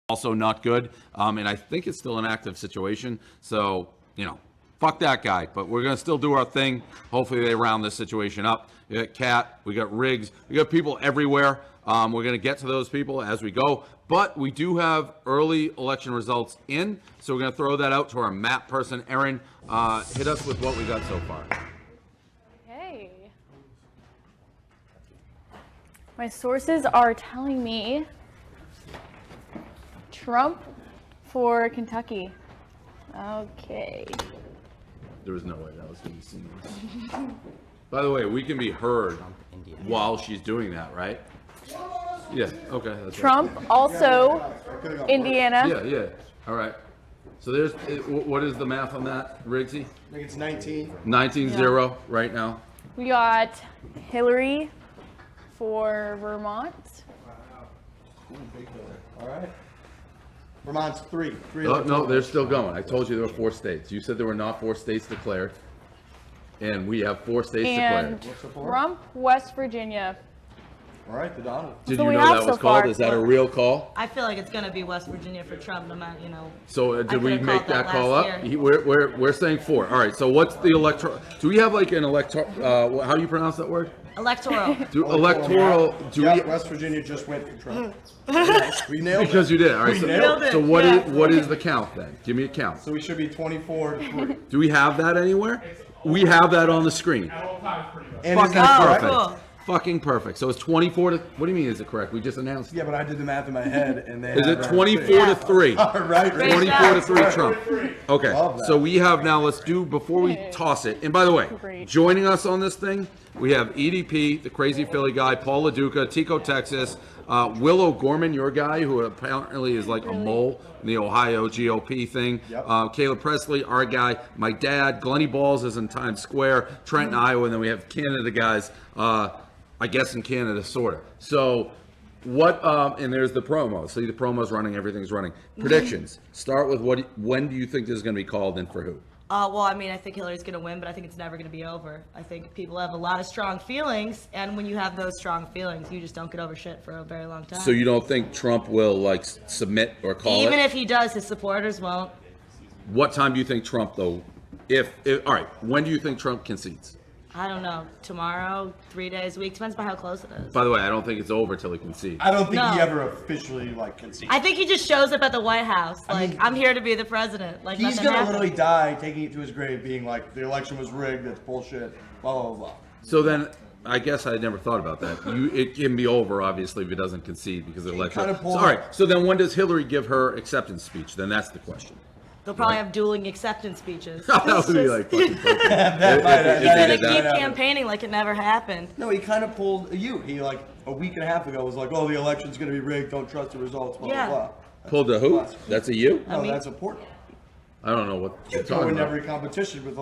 also not good. And I think it's still an active situation. So, fuck that guy. But we're going to still do our thing. Hopefully they round this situation up. We got Kat, we got Riggs, we got people everywhere. We're going to get to those people as we go. But we do have early election results in. So we're going to throw that out to our map person, Erin. Hit us with what we got so far. Okay. My sources are telling me Trump for Kentucky. Okay. There was no way that was going to be seen. By the way, we can be heard while she's doing that, right? Yeah, okay. That's Trump, right. also Indiana. Yeah. All right. So what is the math on that, Riggsy? I think it's 19. 19-0 right now. We got Hillary for Vermont. All right. Vermont's three. No, they're still going. I told you there were 4 states. You said there were not 4 states declared. And we have 4 states and declared. Trump, West Virginia. All right, the Donald. Did So you we know have that was so called? far. Is that a real call? I feel like it's going to be West Virginia for Trump, no matter, So did we could've make called that that call last up? year. We're saying 4. All right. So what's the electoral? Do we have like an electoral? How do you pronounce that word? electoral. Electoral. Do Yeah, we? West Virginia just went for Trump. We nailed it. Because you did. All right. We So, nailed it. so what Yeah. what is the count then? Give me a count. So we should be 24-3. Do we have that anywhere? We have that on the screen. And Fucking is that correct? perfect. Cool. Fucking perfect. So it's 24 to. What do you mean? Is it correct? We just announced. Yeah, but I did the math in my head, and they Is had it that 24 to 3? All right. Great 24 to job. 3 Trump. Okay, Love that. so we have now, let's do, before we toss it, and by the way, Great. joining us on this thing, we have EDP, the crazy Philly guy, Paul LaDuca, Tico, Texas, Will O'Gorman, your guy, who apparently is like a mole in the Ohio GOP thing, Yep. Caleb Presley, our guy, my dad, Glenny Balls is in Times Square, Trenton, Iowa, and then we have Canada guys, I guess in Canada, sort of. So what, and there's the promo. See, the promo's running, everything's running. Predictions. Start with when do you think this is going to be called and for who? Well, I mean, I think Hillary's going to win, but I think it's never going to be over. I think people have a lot of strong feelings, and when you have those strong feelings, you just don't get over shit for a very long time. So you don't think Trump will like submit or call Even it? if he does, his supporters won't. What time do you think Trump though? If all right, when do you think Trump concedes? I don't know. Tomorrow, 3 days a week. Depends by how close it is. By the way, I don't think it's over till he concedes. I don't think he No. ever officially conceded. I think he just shows up at the White House. Like, mean, I'm here to be the president. Like, He's nothing gonna happened. literally die, taking it to his grave, being like, the election was rigged. That's bullshit. Blah blah blah. So then, I guess I never thought about that. It can be over obviously if he doesn't concede because of the election. kinda pulled- So, all right. So then, when does Hillary give her acceptance speech? Then that's the question. They'll probably have dueling acceptance speeches. That would be like fucking perfect. That might- If they He's gonna did keep that. campaigning like it never happened. No, he kind of pulled you. He like a week and a half ago was like, "Oh, the election's gonna be rigged. Don't trust the results." Blah Yeah. blah blah. Pulled a who? That's a you? No, mean- that's a Portnoy. I don't know what you're Go talking in about. every competition with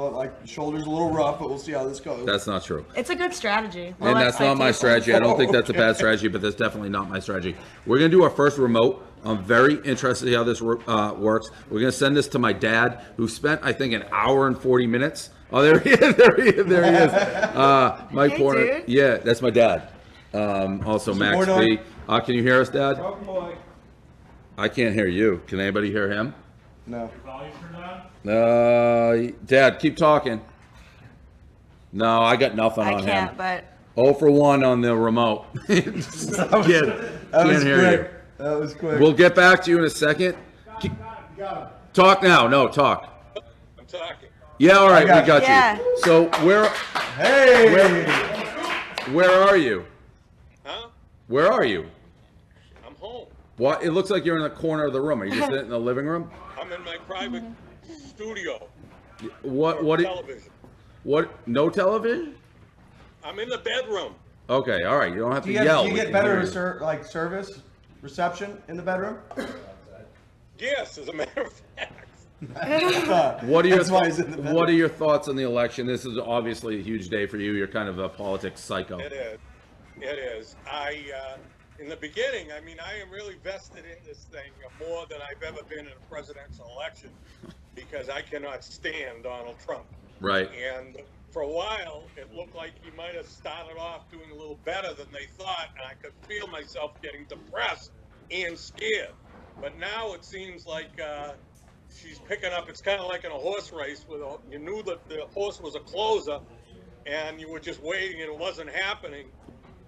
shoulders a little rough, but we'll see how this goes. That's not true. It's a good strategy. Low And that's not my expectations. strategy. I don't think that's a Okay. bad strategy, but that's definitely not my strategy. We're going to do our first remote. I'm very interested to see how this works. We're going to send this to my dad, who spent, I think, an hour and 40 minutes. Oh, there he is. There he is. Mike Hey, Porter. dude. Yeah, that's my dad. Also, Mr. Max Portnoy. B. Can you hear us, Dad? I can't hear you. Can anybody hear him? No. Dad, keep talking. No, I got nothing I on can't, him. but 0 for 1 on the remote. Can't That was hear quick. you. That was quick. We'll get back to you in a second. Talk now. No, talk. I'm talking. Yeah, all right, I we got got Yeah. you. So Hey. where are you? Huh? Where are you? I'm home. What? It looks like you're in the corner of the room. Are you just sitting in the living room? I'm in my private studio. What? Television. What? No television? I'm in the bedroom. Okay, all right. You don't have to Do you, yell. do you We get can better hear you. service reception in the bedroom? Yes, as a matter of fact. What are your That's why he's in the bedroom. What are your thoughts on the election? This is obviously a huge day for you. You're kind of a politics psycho. It is. It is. In the beginning, I mean, I am really vested in this thing more than I've ever been in a presidential election because I cannot stand Donald Trump. Right. And for a while, it looked like he might have started off doing a little better than they thought, and I could feel myself getting depressed and scared. But now it seems like she's picking up. It's kind of like in a horse race where you knew that the horse was a closer, and you were just waiting, and it wasn't happening.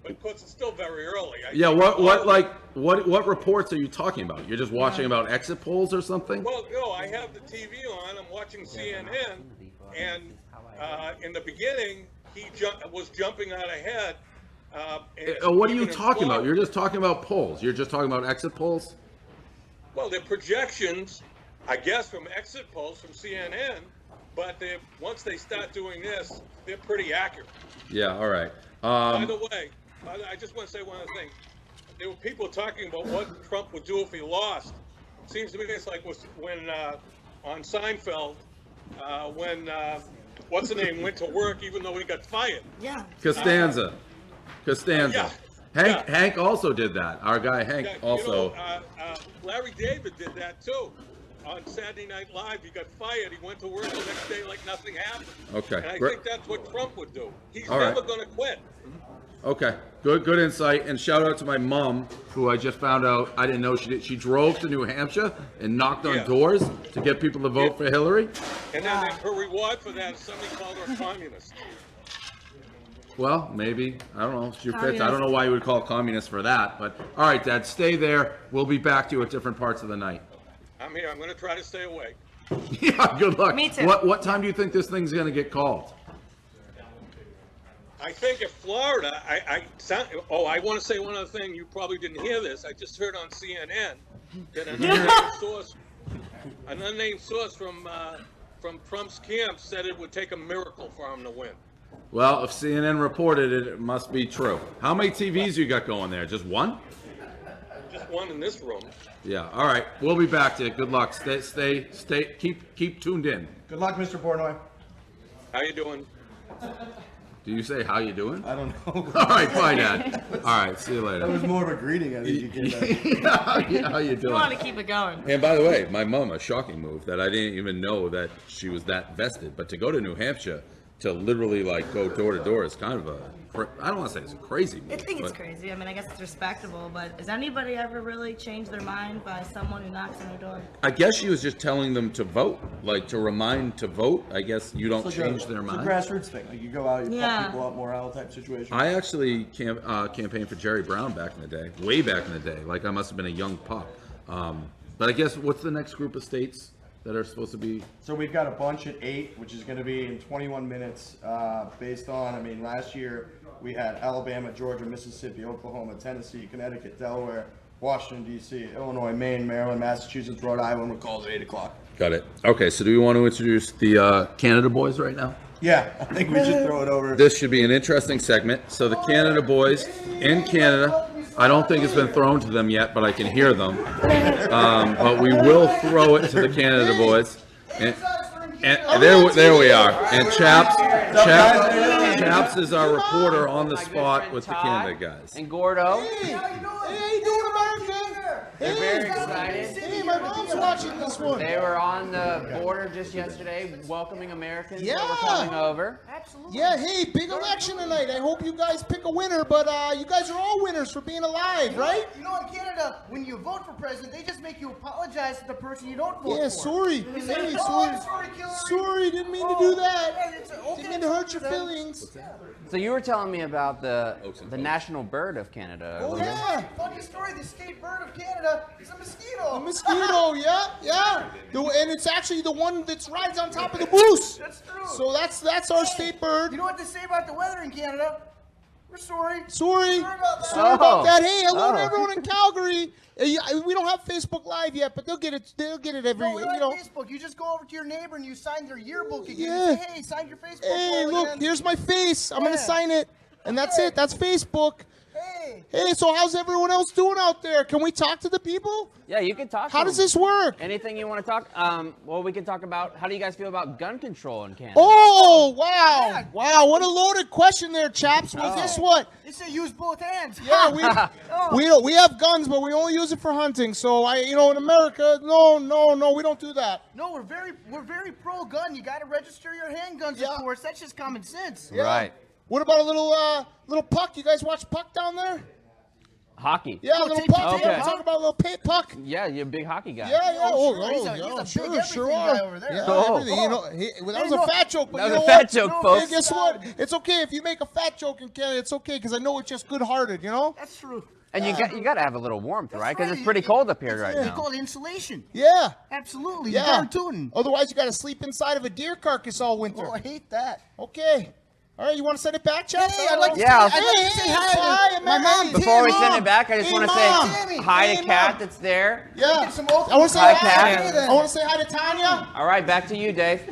But of course, it's still very early. What reports are you talking about? You're just watching about exit polls or something? Well, no, I have the TV on. I'm watching CNN, and in the beginning, he was jumping out ahead. What are you talking about? You're just talking about polls. You're just talking about exit polls? Well, they're projections, I guess, from exit polls from CNN, but once they start doing this, they're pretty accurate. Yeah, all right. By the way, I just want to say one other thing. There were people talking about what Trump would do if he lost. It seems to me it's like when on Seinfeld, when what's the name went to work even though he got fired. Yeah. Costanza. Yeah. Hank also did that. Our guy Hank also. Larry David did that too. On Saturday Night Live, he got fired. He went to work the next day like nothing happened. Okay. And I think that's what Trump would do. He's All never right. going to quit. Okay, good insight, and shout out to my mom, who I just found out I didn't know she did. She drove to New Hampshire and knocked on doors to get people to vote for Hillary. And then her reward for that is somebody called her a communist. Well, maybe. I don't know. She fits. I don't know why you would call communist for that, but all right, Dad, stay there. We'll be back to you at different parts of the night. I'm here. I'm going to try to stay awake. Yeah, good luck. Me too. What time do you think this thing's going to get called? I think if Florida, I want to say one other thing. You probably didn't hear this. I just heard on CNN that an unnamed source from Trump's camp said it would take a miracle for him to win. Well, if CNN reported it, it must be true. How many TVs you got going there? Just one? Just one in this room. Yeah. All right. We'll be back to you. Good luck. Stay. Keep tuned in. Good luck, Mr. Portnoy. How you doing? Do you say how you doing? I don't know. All right, bye, Dad. All right, see you later. That was more of a greeting, I think you gave that. How you You doing? want to keep it going. And by the way, my mom, a shocking move that I didn't even know that she was that vested. But to go to New Hampshire to literally like go door to door is kind of I don't want to say it's a crazy move. I think it's but crazy. I mean, I guess it's respectable, but has anybody ever really changed their mind by someone who knocks on their door? I guess she was just telling them to vote, like to remind to vote. I guess you don't change their mind. It's a grassroots thing. Like you go out, you Yeah. pump people up, morale type situation. I actually campaigned for Jerry Brown back in the day, way back in the day. Like I must have been a young pup. But I guess what's the next group of states that are supposed to be? So we've got a bunch at 8, which is going to be in 21 minutes based on, I mean, last year we had Alabama, Georgia, Mississippi, Oklahoma, Tennessee, Connecticut, Delaware, Washington, D.C., Illinois, Maine, Maryland, Massachusetts, Rhode Island. We're called at 8 o'clock. Got it. Okay, so do we want to introduce the Canada boys right now? Yeah, I think we should throw it over. This should be an interesting segment. So the Canada boys in Canada, I don't think it's been thrown to them yet, but I can hear them. But we will throw it to the Canada boys. And there we are. And Chaps is our reporter on the spot with the Canada guys. And Gordo. Hey, how you doing, America? They're very excited. Hey, my mom's watching this one. They were on the border just yesterday welcoming Americans that were Yeah. coming over. Yeah, hey, big election tonight. I hope you guys pick a winner, but you guys are all winners for being alive, right? You know, in Canada, when you vote for president, they just make you apologize to the person you don't vote for. Yeah, sorry. They say, Hey, "Oh, sorry. I'm sorry, Hillary." Sorry, didn't mean to do Yeah, that. it's okay Didn't mean to hurt your then. feelings. So you were telling me about the national bird of Canada. Oh, Logan. yeah. Funny story, the state bird of Canada is a mosquito. A mosquito, yeah. And it's actually the one that rides on top of the moose. That's true. So that's our state bird. You know what they say about the weather in Canada? We're sorry. Sorry. Sorry about that. Sorry about that. Hey, hello to Oh. everyone in Calgary. We don't have Facebook Live yet, but they'll get it. They'll get it every. No, we don't You know. have Facebook. You just go over to your neighbor and you sign their yearbook again. Yeah. You say, hey, sign your Facebook. Hey, form look, again. here's my face. I'm gonna Yeah. sign it, and that's it. That's Facebook. Hey. Hey, so how's everyone else doing out there? Can we talk to the people? Yeah, you can talk. How to does them. this work? Anything you want to talk? Well, we can talk about how do you guys feel about gun control in Canada? Oh, wow. Yeah. Wow, what a loaded question there, chaps. Well, guess what? They say use both hands. Yeah, we have guns, but we only use it for hunting. So in America, no, we don't do that. No, we're very pro gun. You got to register your handguns, Yeah. of course. That's just common sense. Yeah. Right. What about a little puck? You guys watch puck down there? Hockey. Yeah, a little puck. Okay. Yeah, talk about a little pit puck. Yeah, you're a big hockey guy. Yeah, yeah. Oh, Oh, sure. He's a big sure everything are. guy over there. Yeah, Oh. everything. You know, that was a fat joke, but That you was know a fat what? joke, No, folks. hey, guess what? It's okay if you make a fat joke in Canada. It's okay because I know it's just good-hearted. You know? That's true. And you got to have a little warmth, right? Because right. it's pretty cold up here right They now. call it insulation. Yeah. Absolutely. Yeah. Darn tootin'. Otherwise, you got to sleep inside of a deer carcass all winter. Oh, I hate that. Okay. All right, you want to send it back, Chad? Hey, I'd like to Yeah, say, I'd like to say hi to my mom, Before we Tammy. send it back, I just Hey, want to Mom. say Tammy. hi to Hey, Kat Mom. that's there. Yeah. Get some oats. I want to say Hi, hi. Kat. I want to say hi to Tanya. All right, back to you, Dave.